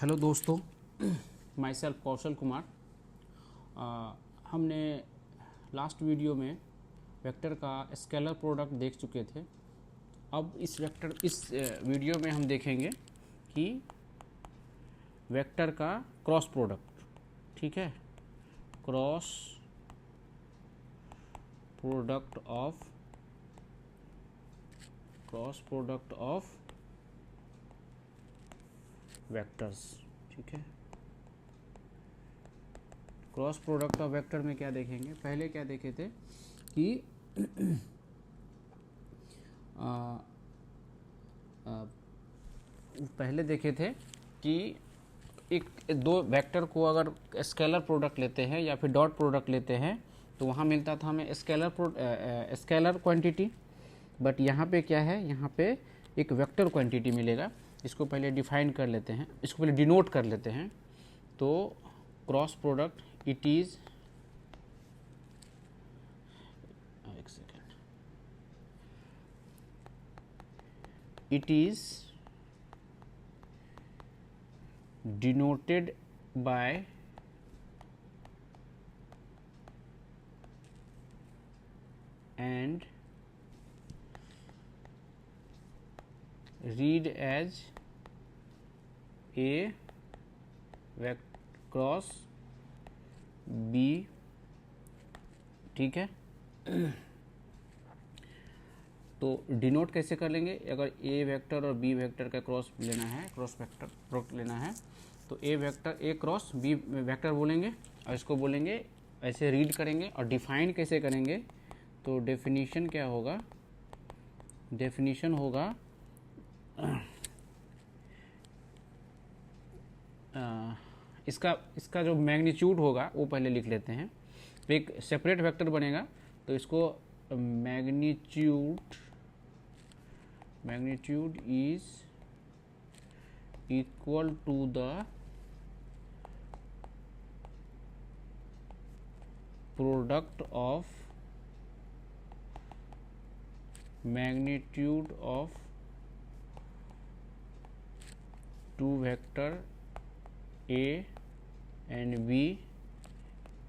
Hello दोस्तों, my self Kaushal Kumar. हमने last video में वेक्टर का स्केलर प्रोडक्ट देख चुके थे। अब इस वीडियो में हम देखेंगे कि वेक्टर का क्रॉस प्रोडक्ट। ठीक है, क्रॉस प्रोडक्ट ऑफ वेक्टर्स। ठीक है, क्रॉस प्रोडक्ट ऑफ वेक्टर में क्या देखेंगे, पहले क्या देखे थे कि पहले देखे थे कि एक दो वेक्टर को अगर स्केलर प्रोडक्ट लेते हैं या फिर डॉट प्रोडक्ट लेते हैं तो वहाँ मिलता था हमें स्केलर क्वांटिटी। बट यहाँ पे क्या है, यहाँ पे एक वेक्टर क्वांटिटी मिलेगा। इसको पहले डिफाइन कर लेते हैं, इसको पहले डिनोट कर लेते हैं। तो क्रॉस प्रोडक्ट इट इज़, एक second, it is denoted by and read as a cross B। ठीक है, तो डिनोट कैसे कर लेंगे, अगर ए वेक्टर और बी वेक्टर का क्रॉस लेना है, क्रॉस वेक्टर प्रोडक्ट लेना है, तो ए क्रॉस बी वेक्टर बोलेंगे और इसको बोलेंगे, ऐसे रीड करेंगे। और डिफाइन कैसे करेंगे, तो डेफिनीशन क्या होगा, डेफिनीशन होगा इसका जो मैग्नीट्यूड होगा वो पहले लिख लेते हैं। तो एक सेपरेट वेक्टर बनेगा, तो इसको magnitude is equal to the product of magnitude of two vector A and B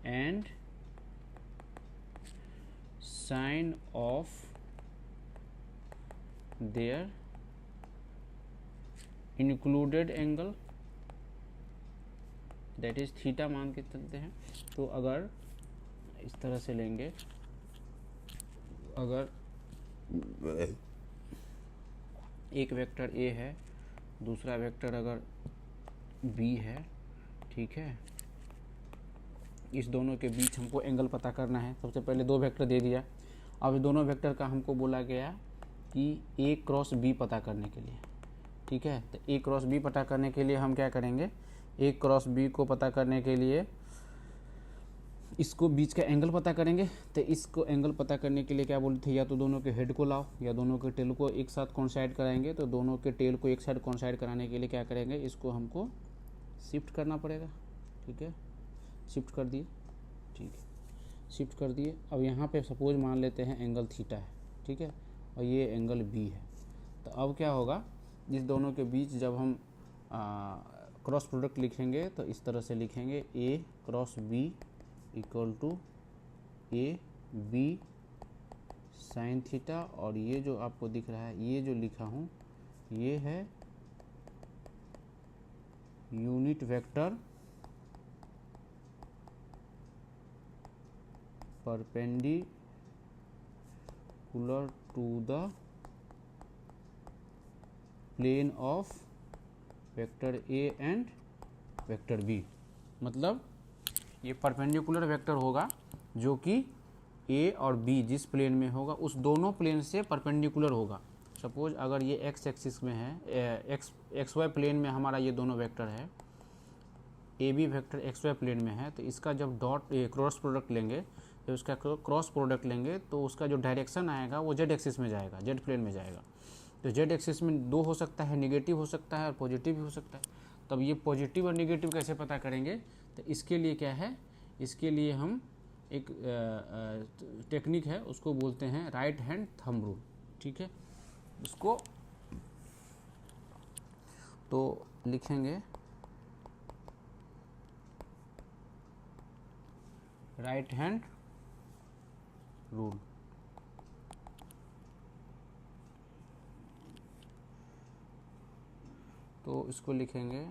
and sine of their included angle, that is theta मान के चलते हैं। तो अगर इस तरह से लेंगे, अगर एक वेक्टर A है, दूसरा वेक्टर अगर B है, ठीक है, इस दोनों के बीच हमको एंगल पता करना है। सबसे पहले दो वेक्टर दे दिया, अब दोनों वेक्टर का हमको बोला गया कि A क्रॉस B पता करने के लिए। ठीक है, तो A क्रॉस B पता करने के लिए हम क्या करेंगे, A क्रॉस B को पता करने के लिए इसको बीच का एंगल पता करेंगे। तो इसको एंगल पता करने के लिए क्या बोलते थे, या तो दोनों के हेड को लाओ या दोनों के टेल को एक साथ कॉन्साइड कराएंगे। तो दोनों के टेल को एक साइड कॉन्साइड कराने के लिए क्या करेंगे, इसको हमको शिफ्ट करना पड़ेगा। ठीक है, शिफ्ट कर दिए, ठीक है, शिफ्ट कर दिए। अब यहाँ पे सपोज मान लेते हैं एंगल थीटा है, ठीक है, और ये एंगल बी है। तो अब क्या होगा, इस दोनों के बीच जब हम क्रॉस प्रोडक्ट लिखेंगे तो इस तरह से लिखेंगे, a cross b equal to a b sine theta. और ये जो आपको दिख रहा है, ये जो लिखा हूँ, ये है unit vector perpendicular to the plane of vector A and vector B. मतलब ये परपेंडिकुलर वेक्टर होगा जो कि ए और बी जिस प्लेन में होगा उस दोनों प्लेन से परपेंडिकुलर होगा। सपोज अगर ये एक्स एक्सिस में है, एक्स वाई प्लेन में हमारा ये दोनों वेक्टर है, A B vector x y plane में है, तो इसका जब क्रॉस प्रोडक्ट लेंगे, तो उसका क्रॉस प्रोडक्ट लेंगे तो उसका जो डायरेक्शन आएगा वो जेड एक्सिस में जाएगा, जेड प्लेन में जाएगा। तो जेड एक्सिस में दो हो सकता है, नेगेटिव हो सकता है और पॉजिटिव भी हो सकता है। तब ये पॉजिटिव और नेगेटिव कैसे पता करेंगे, तो इसके लिए क्या है, इसके लिए हम एक टेक्निक है, उसको बोलते हैं राइट हैंड थंब रूल। ठीक है, उसको तो लिखेंगे राइट हैंड रूल। तो इसको लिखेंगे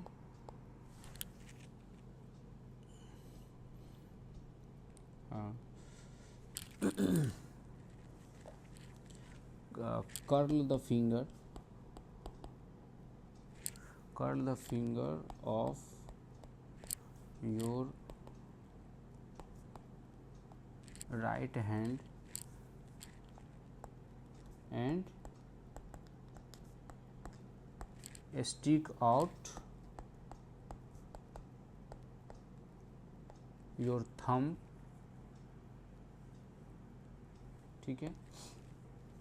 curl the finger of your right hand and stick out your thumb। ठीक है,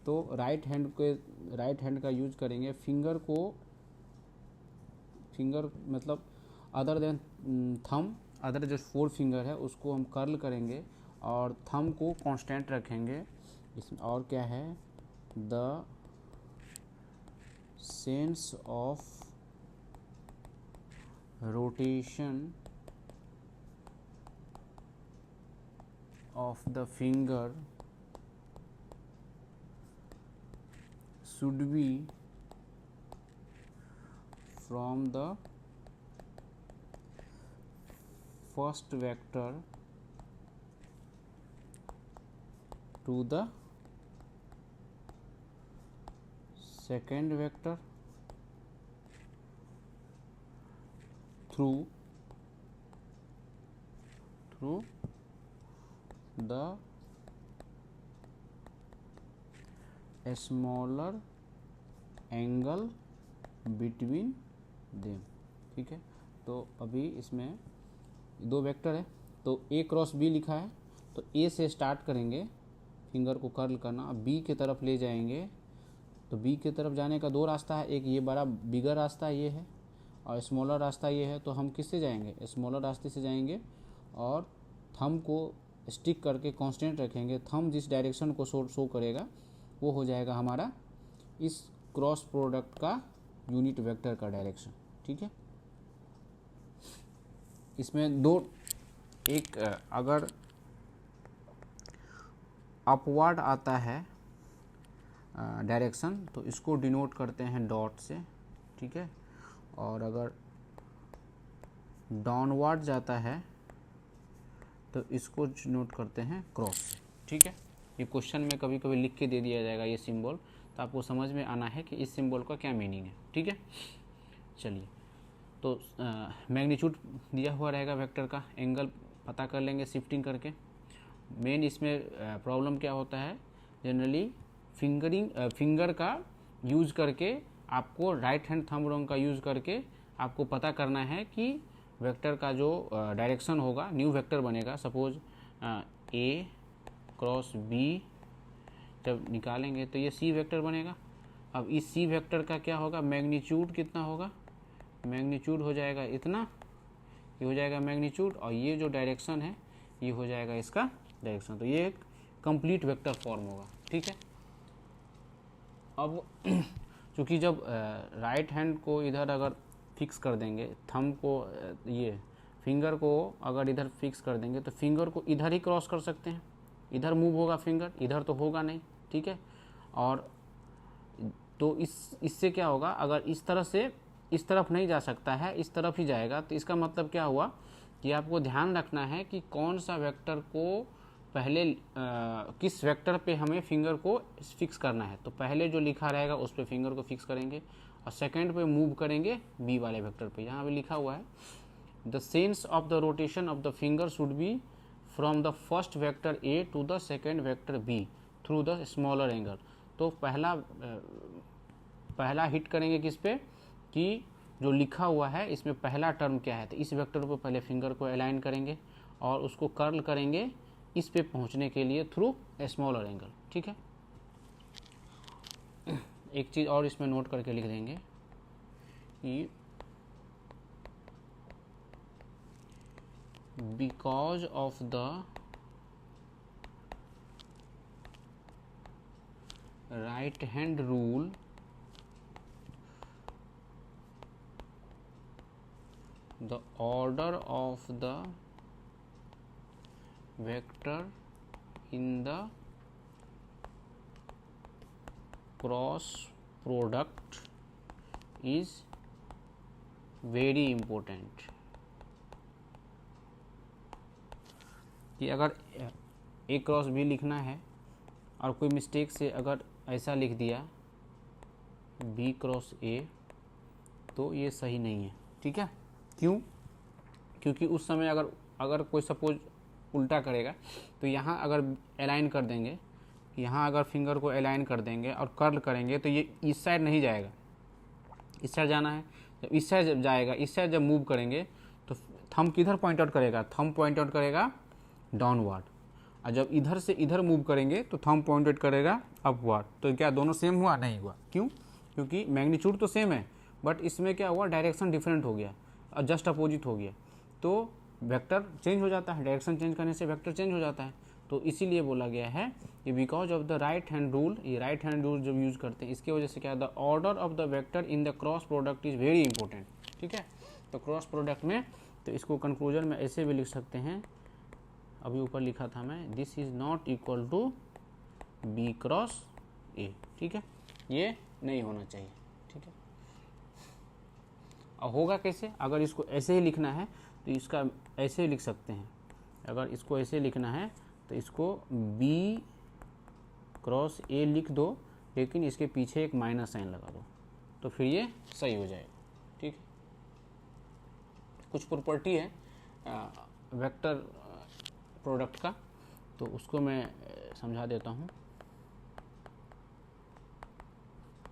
तो राइट हैंड का यूज करेंगे। फिंगर मतलब अदर देन थंब, अदर जो 4 फिंगर है उसको हम कर्ल करेंगे और थंब को कांस्टेंट रखेंगे। इसमें और क्या है, the sense of rotation of the finger should be from the first vector to the second vector through the smaller angle between them. ठीक है, तो अभी इसमें 2 वेक्टर है, तो ए क्रॉस बी लिखा है, तो ए से स्टार्ट करेंगे फिंगर को कर्ल करना, अब बी की तरफ ले जाएंगे। तो बी की तरफ जाने का 2 रास्ता है, एक ये बड़ा बिगर रास्ता ये है और स्मॉलर रास्ता ये है। तो हम किससे जाएंगे, स्मॉलर रास्ते से जाएंगे और थंब को स्टिक करके कांस्टेंट रखेंगे। थंब जिस डायरेक्शन को शो करेगा वो हो जाएगा हमारा इस क्रॉस प्रोडक्ट का यूनिट वेक्टर का डायरेक्शन। ठीक है, इसमें एक अगर अपवर्ड आता है डायरेक्शन तो इसको डिनोट करते हैं डॉट से। ठीक है, और अगर डाउनवर्ड जाता है तो इसको डिनोट करते हैं क्रॉस से। ठीक है, ये क्वेश्चन में कभी कभी लिख के दे दिया जाएगा ये सिंबल, तो आपको समझ में आना है कि इस सिंबल का क्या मीनिंग है। ठीक है, चलिए, तो मैग्नीट्यूड दिया हुआ रहेगा वेक्टर का, एंगल पता कर लेंगे शिफ्टिंग करके। मेन इसमें प्रॉब्लम क्या होता है, जनरली फिंगर का यूज़ करके आपको राइट हैंड थंब रंग का यूज़ करके आपको पता करना है कि वेक्टर का जो डायरेक्शन होगा, न्यू वेक्टर बनेगा। सपोज ए क्रॉस बी जब निकालेंगे तो ये सी वेक्टर बनेगा। अब इस सी वेक्टर का क्या होगा, मैग्नीट्यूड कितना होगा, मैग्नीट्यूड हो जाएगा इतना, ये हो जाएगा मैग्नीट्यूड, और ये जो डायरेक्शन है ये हो जाएगा इसका डायरेक्शन। तो ये एक कंप्लीट वेक्टर फॉर्म होगा। ठीक है, अब चूँकि जब राइट हैंड को इधर अगर फिक्स कर देंगे, थंब को ये फिंगर को अगर इधर फिक्स कर देंगे तो फिंगर को इधर ही क्रॉस कर सकते हैं, इधर मूव होगा फिंगर, इधर तो होगा नहीं। ठीक है, और तो इससे क्या होगा, अगर इस तरह से इस तरफ नहीं जा सकता है, इस तरफ ही जाएगा, तो इसका मतलब क्या हुआ कि आपको ध्यान रखना है कि कौन सा वेक्टर को पहले किस वेक्टर पे हमें फिंगर को फिक्स करना है। तो पहले जो लिखा रहेगा उस पे फिंगर को फिक्स करेंगे और सेकंड पे मूव करेंगे बी वाले वेक्टर पे। यहाँ पे लिखा हुआ है the sense of the rotation of the finger should be from the first vector A to the second vector B through the smaller angle. तो पहला हिट करेंगे किस पे, कि जो लिखा हुआ है इसमें पहला टर्म क्या है, तो इस वेक्टर पर पहले फिंगर को अलाइन करेंगे और उसको कर्ल करेंगे इस पे पहुंचने के लिए थ्रू स्मॉलर एंगल। ठीक है, एक चीज़ और इसमें नोट करके लिख देंगे कि because of the right hand rule the order of the vector in the cross product is very important. कि अगर ए क्रॉस बी लिखना है और कोई मिस्टेक से अगर ऐसा लिख दिया बी क्रॉस ए, तो ये सही नहीं है, ठीक है। क्यों? क्योंकि उस समय अगर कोई सपोज उल्टा करेगा तो यहाँ अगर अलाइन कर देंगे, यहाँ अगर फिंगर को अलाइन कर देंगे और कर्ल करेंगे तो ये इस साइड नहीं जाएगा, इस साइड जाना है। जब इस साइड जब जाएगा, इस साइड जब मूव करेंगे तो थंब किधर पॉइंट आउट करेगा? थंब पॉइंट आउट करेगा डाउनवर्ड। और जब इधर से इधर मूव करेंगे तो थंब पॉइंट आउट करेगा अपवर्ड। तो क्या दोनों सेम हुआ? नहीं हुआ। क्यों? क्योंकि मैग्नीट्यूड तो सेम है, बट इसमें क्या हुआ, डायरेक्शन डिफरेंट हो गया और जस्ट अपोजिट हो गया, तो वेक्टर चेंज हो जाता है। डायरेक्शन चेंज करने से वेक्टर चेंज हो जाता है। तो इसीलिए बोला गया है कि because of the right hand rule, ये राइट हैंड रूल जब यूज़ करते हैं इसकी वजह से क्या, the order of the vector in the cross product is very important, ठीक है। तो क्रॉस प्रोडक्ट में तो इसको कंक्लूजन में ऐसे भी लिख सकते हैं, अभी ऊपर लिखा था मैं, this is not equal to B cross A, ठीक है। ये नहीं होना चाहिए, ठीक है। और होगा कैसे? अगर इसको ऐसे ही लिखना है तो इसका ऐसे ही लिख सकते हैं। अगर इसको ऐसे लिखना है तो इसको बी क्रॉस ए लिख दो, लेकिन इसके पीछे एक माइनस साइन लगा दो, तो फिर ये सही हो जाएगा, ठीक है। कुछ प्रॉपर्टी है वेक्टर प्रोडक्ट का, तो उसको मैं समझा देता हूँ।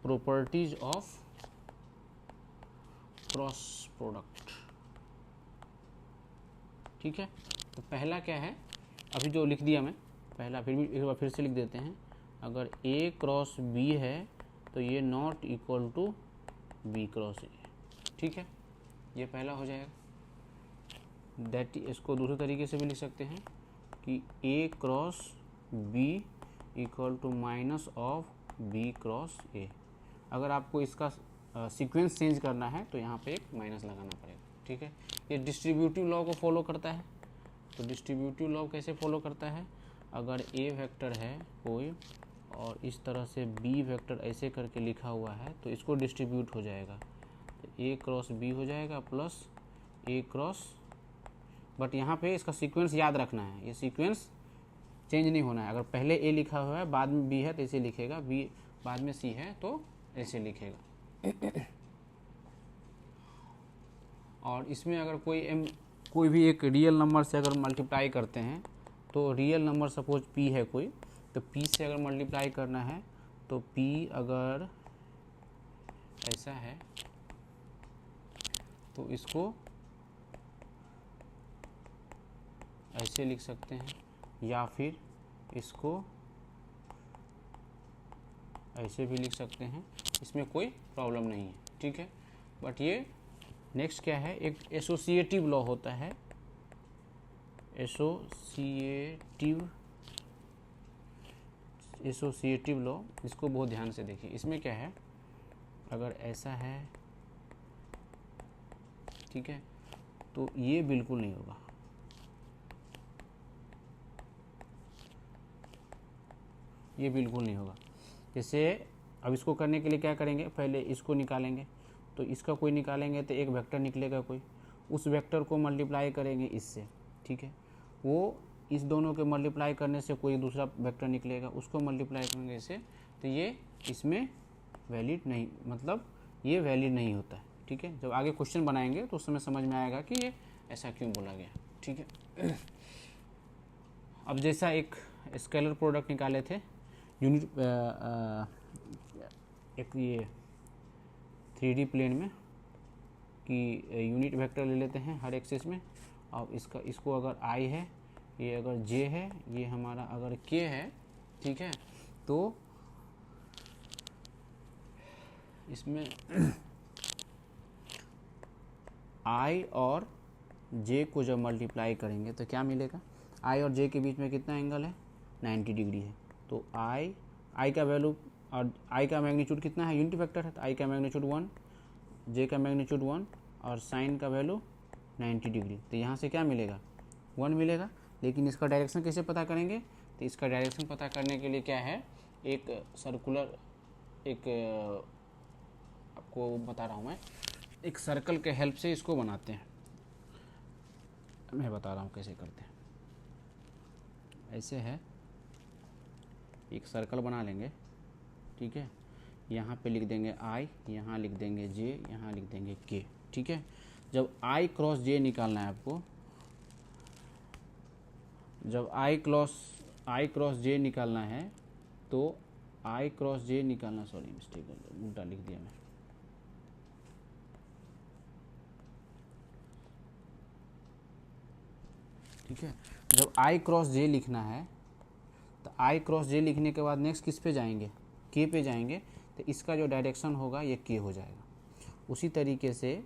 प्रॉपर्टीज ऑफ क्रॉस प्रोडक्ट, ठीक है। तो पहला क्या है, अभी जो लिख दिया मैं पहला, फिर भी एक बार फिर से लिख देते हैं। अगर ए क्रॉस बी है तो ये not equal to B cross A, ठीक है। ये पहला हो जाएगा। दैट इसको दूसरे तरीके से भी लिख सकते हैं कि a cross b equal to minus of b cross a. अगर आपको इसका सीक्वेंस चेंज करना है तो यहाँ पे एक माइनस लगाना पड़ेगा, ठीक है। ये डिस्ट्रीब्यूटिव लॉ को फॉलो करता है। तो डिस्ट्रीब्यूटिव लॉ कैसे फॉलो करता है? अगर ए वेक्टर है कोई और इस तरह से बी वेक्टर ऐसे करके लिखा हुआ है तो इसको डिस्ट्रीब्यूट हो जाएगा, तो ए क्रॉस बी हो जाएगा प्लस ए क्रॉस, बट यहाँ पे इसका सीक्वेंस याद रखना है, ये सीक्वेंस चेंज नहीं होना है। अगर पहले ए लिखा हुआ है बाद में बी है तो ऐसे लिखेगा, बी बाद में सी है तो ऐसे लिखेगा। और इसमें अगर कोई भी एक रियल नंबर से अगर मल्टीप्लाई करते हैं तो रियल नंबर सपोज p है कोई, तो p से अगर मल्टीप्लाई करना है तो p अगर ऐसा है तो इसको ऐसे लिख सकते हैं, या फिर इसको ऐसे भी लिख सकते हैं, इसमें कोई प्रॉब्लम नहीं है, ठीक है। बट ये नेक्स्ट क्या है, एक एसोसिएटिव लॉ होता है, एसोसिएटिव लॉ, इसको बहुत ध्यान से देखिए। इसमें क्या है, अगर ऐसा है, ठीक है, तो ये बिल्कुल नहीं होगा, ये बिल्कुल नहीं होगा। जैसे अब इसको करने के लिए क्या करेंगे, पहले इसको निकालेंगे, तो इसका कोई निकालेंगे तो एक वेक्टर निकलेगा कोई, उस वेक्टर को मल्टीप्लाई करेंगे इससे, ठीक है, वो इस दोनों के मल्टीप्लाई करने से कोई दूसरा वेक्टर निकलेगा, उसको मल्टीप्लाई करेंगे इससे, तो ये इसमें वैलिड नहीं, मतलब ये वैलिड नहीं होता है, ठीक है। जब आगे क्वेश्चन बनाएंगे तो उस समय समझ में आएगा कि ये ऐसा क्यों बोला गया, ठीक है। अब जैसा एक स्केलर प्रोडक्ट निकाले थे यूनिट एक ये 3D प्लेन में, कि यूनिट वेक्टर ले लेते हैं हर एक्सिस में, और इसको अगर i है, ये अगर j है, ये हमारा अगर k है, ठीक है, तो इसमें i और j को जब मल्टीप्लाई करेंगे तो क्या मिलेगा, i और j के बीच में कितना एंगल है, 90 डिग्री है। तो i का वैल्यू और i का मैग्नीट्यूड कितना है, यूनिट वेक्टर है, तो i का मैग्नीट्यूड 1, j का मैग्नीट्यूड 1 और साइन का वैल्यू 90 डिग्री, तो यहाँ से क्या मिलेगा, 1 मिलेगा। लेकिन इसका डायरेक्शन कैसे पता करेंगे? तो इसका डायरेक्शन पता करने के लिए क्या है, एक सर्कुलर, एक आपको बता रहा हूँ मैं, एक सर्कल के हेल्प से इसको बनाते हैं। मैं बता रहा हूँ कैसे करते हैं। ऐसे है, एक सर्कल बना लेंगे, ठीक है। यहाँ पे लिख देंगे आई, यहाँ लिख देंगे जे, यहाँ लिख देंगे के, ठीक है। जब आई क्रॉस जे निकालना है आपको, जब आई क्रॉस जे निकालना है तो आई क्रॉस जे निकालना, सॉरी मिस्टेक उल्टा लिख दिया मैं, ठीक है। जब आई क्रॉस जे लिखना है तो आई क्रॉस जे लिखने के बाद नेक्स्ट किस पे जाएंगे, के पे जाएंगे, तो इसका जो डायरेक्शन होगा ये के हो जाएगा। उसी तरीके से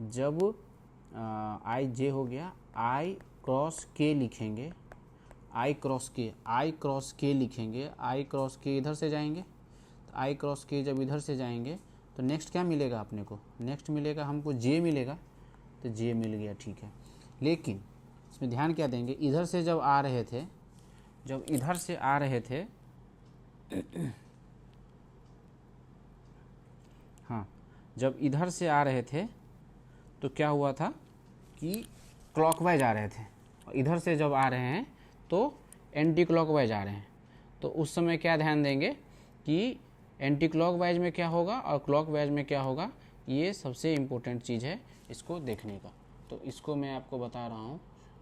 जब आई जे हो गया, आई क्रॉस के लिखेंगे, आई क्रॉस के लिखेंगे, आई क्रॉस के इधर से जाएंगे, तो आई क्रॉस के जब इधर से जाएंगे तो नेक्स्ट क्या मिलेगा अपने को, नेक्स्ट मिलेगा हमको जे मिलेगा, तो जे मिल गया, ठीक है। लेकिन इसमें ध्यान क्या देंगे, इधर से जब आ रहे थे, जब इधर से आ रहे थे हाँ, जब इधर से आ रहे थे तो क्या हुआ था कि क्लॉकवाइज आ रहे थे, और इधर से जब आ रहे हैं तो एंटी क्लॉकवाइज आ रहे हैं। तो उस समय क्या ध्यान देंगे कि एंटी क्लॉकवाइज में क्या होगा और क्लॉकवाइज में क्या होगा, ये सबसे इम्पोर्टेंट चीज़ है इसको देखने का। तो इसको मैं आपको बता रहा हूँ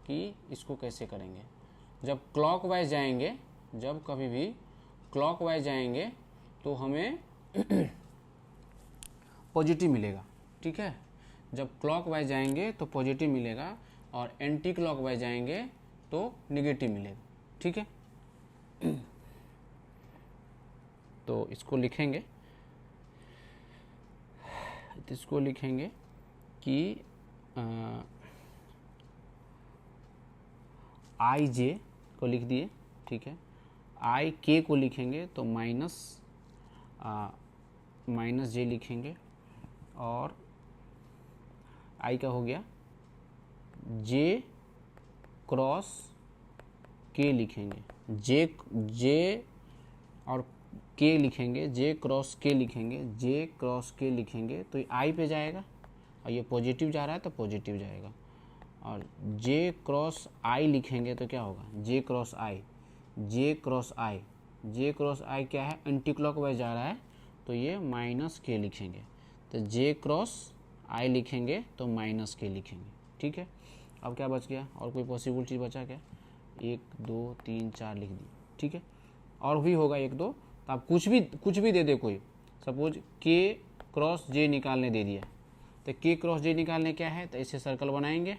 कि इसको कैसे करेंगे। जब क्लॉकवाइज जाएंगे, जब कभी भी क्लॉकवाइज जाएंगे तो हमें पॉजिटिव मिलेगा, ठीक है। जब क्लॉकवाइज जाएंगे तो पॉजिटिव मिलेगा, और एंटी क्लॉकवाइज जाएंगे तो नेगेटिव मिलेगा, ठीक है। तो इसको लिखेंगे, इसको लिखेंगे कि आई जे को लिख दिए, ठीक है। आई के को लिखेंगे तो माइनस जे लिखेंगे, और आई का हो गया जे क्रॉस के लिखेंगे, जे और के लिखेंगे, जे क्रॉस के लिखेंगे, जे क्रॉस के लिखेंगे तो ये आई पे जाएगा, और ये पॉजिटिव जा रहा है तो पॉजिटिव जाएगा। और जे क्रॉस आई लिखेंगे तो क्या होगा, जे क्रॉस आई, जे क्रॉस आई, जे क्रॉस आई क्या है, एंटी क्लॉकवाइज जा रहा है तो ये माइनस के लिखेंगे। तो जे क्रॉस आई लिखेंगे तो माइनस के लिखेंगे, ठीक है। अब क्या बच गया, और कोई पॉसिबल चीज़ बचा क्या, 1 2 3 4 लिख दी, ठीक है। और भी होगा 1 2, तो आप कुछ भी दे दे कोई, सपोज के क्रॉस जे निकालने दे दिया, तो के क्रॉस जे निकालने क्या है, तो ऐसे सर्कल बनाएंगे,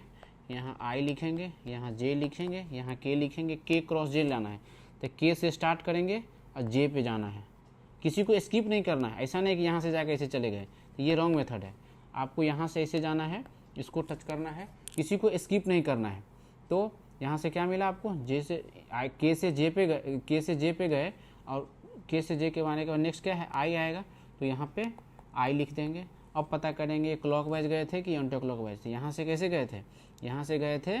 यहाँ आई लिखेंगे, यहाँ जे लिखेंगे, यहाँ के लिखेंगे, के क्रॉस जे लाना है तो के से स्टार्ट करेंगे और जे पे जाना है, किसी को स्किप नहीं करना है। ऐसा नहीं कि यहाँ से जाकर ऐसे चले गए, तो ये रॉन्ग मेथड है। आपको यहाँ से ऐसे जाना है, इसको टच करना है, किसी को स्किप नहीं करना है। तो यहाँ से क्या मिला आपको, जे से के से जे पे गए, के से जे पे गए, और के से जे के आने के बाद नेक्स्ट क्या है, आई आएगा, तो यहाँ पे आई लिख देंगे। अब पता करेंगे क्लॉकवाइज गए थे कि एंटी क्लॉकवाइज थे। यहाँ से कैसे गए थे, यहाँ से गए थे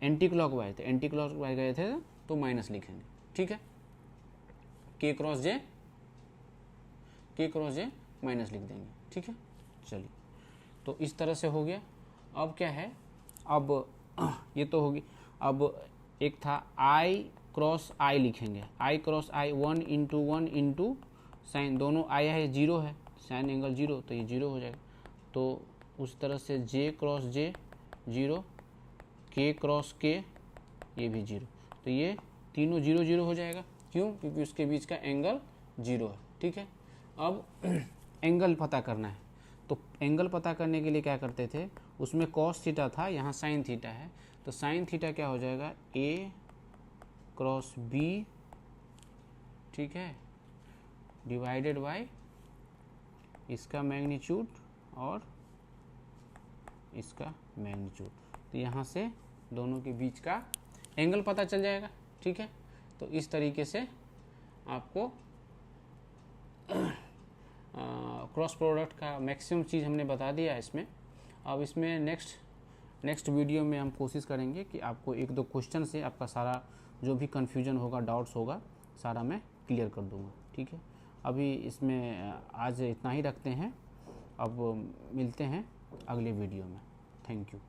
एंटी क्लॉकवाइज, तो एंटी क्लॉकवाइज गए थे तो माइनस लिखेंगे, ठीक है। के क्रॉस जे माइनस लिख देंगे, ठीक है। चलिए, तो इस तरह से हो गया। अब क्या है, अब ये तो होगी। अब एक था आई क्रॉस आई लिखेंगे, आई क्रॉस आई 1 इंटू साइन, दोनों आया है 0 है, साइन एंगल 0, तो ये 0 हो जाएगा। तो उस तरह से जे क्रॉस जे 0, के क्रॉस के ये भी 0, तो ये तीनों 0 0 हो जाएगा। क्यों, क्योंकि उसके बीच का एंगल 0 है, ठीक है। अब एंगल पता करना है, तो एंगल पता करने के लिए क्या करते थे, उसमें कॉस थीटा था, यहाँ साइन थीटा है, तो साइन थीटा क्या हो जाएगा, ए क्रॉस बी, ठीक है, डिवाइडेड बाय इसका मैग्नीट्यूड और इसका मैग्नीट्यूड। तो यहाँ से दोनों के बीच का एंगल पता चल जाएगा, ठीक है। तो इस तरीके से आपको क्रॉस प्रोडक्ट का मैक्सिमम चीज़ हमने बता दिया इसमें। अब इसमें नेक्स्ट नेक्स्ट वीडियो में हम कोशिश करेंगे कि आपको एक दो क्वेश्चन से आपका सारा जो भी कन्फ्यूजन होगा, डाउट्स होगा, सारा मैं क्लियर कर दूंगा। ठीक है, अभी इसमें आज इतना ही रखते हैं। अब मिलते हैं अगले वीडियो में। Thank you.